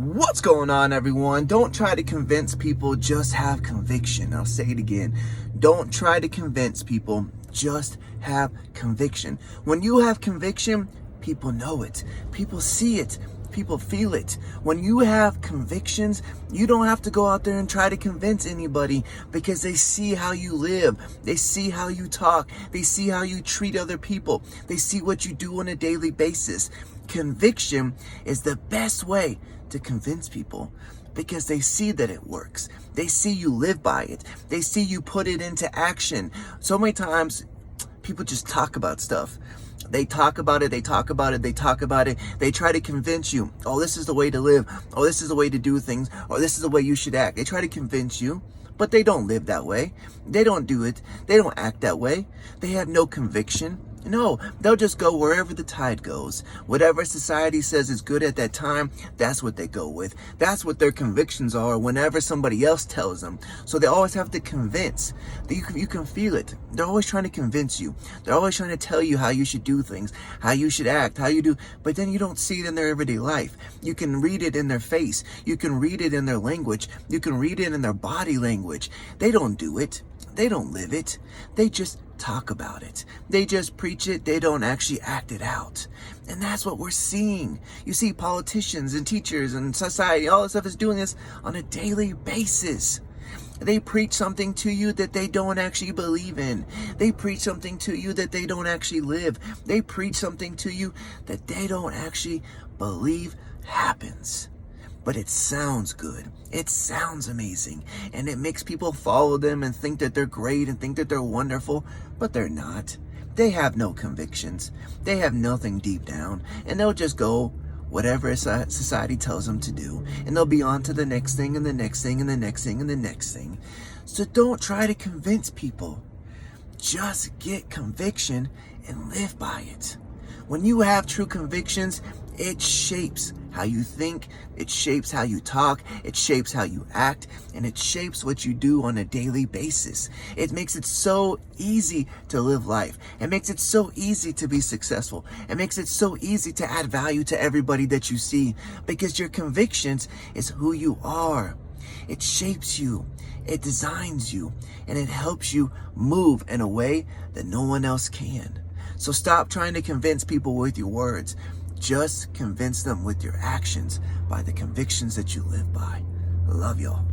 What's going on, everyone? Don't try to convince people, just have conviction. I'll say it again. Don't try to convince people, just have conviction. When you have conviction, people know it. People see it. People feel it. When you have convictions, you don't have to go out there and try to convince anybody because they see how you live. They see how you talk. They see how you treat other people. They see what you do on a daily basis. Conviction is the best way to convince people because they see that it works. They see you live by it. They see you put it into action. So many times people just talk about stuff. They talk about it, they talk about it, they talk about it. They try to convince you, oh, this is the way to live. Oh, this is the way to do things. Or this is the way you should act. They try to convince you, but they don't live that way. They don't do it. They don't act that way. They have no conviction. No, they'll just go wherever the tide goes. Whatever society says is good at that time, that's what they go with. That's what their convictions are whenever somebody else tells them. So they always have to convince. You can feel it. They're always trying to convince you. They're always trying to tell you how you should do things, how you should act, how you do. But then you don't see it in their everyday life. You can read it in their face. You can read it in their language. You can read it in their body language. They don't do it. They don't live it. They just talk about it. They just preach it. They don't actually act it out. And that's what we're seeing. You see politicians and teachers and society, all this stuff is doing this on a daily basis. They preach something to you that they don't actually believe in. They preach something to you that they don't actually live. They preach something to you that they don't actually believe happens. But it sounds good. It sounds amazing. And it makes people follow them and think that they're great and think that they're wonderful. But they're not. They have no convictions. They have nothing deep down. And they'll just go whatever society tells them to do. And they'll be on to the next thing and the next thing and the next thing and the next thing. So don't try to convince people. Just get conviction and live by it. When you have true convictions, it shapes how you think, it shapes how you talk, it shapes how you act, and it shapes what you do on a daily basis. It makes it so easy to live life. It makes it so easy to be successful. It makes it so easy to add value to everybody that you see because your convictions is who you are. It shapes you, it designs you, and it helps you move in a way that no one else can. So stop trying to convince people with your words. Just convince them with your actions by the convictions that you live by. Love y'all.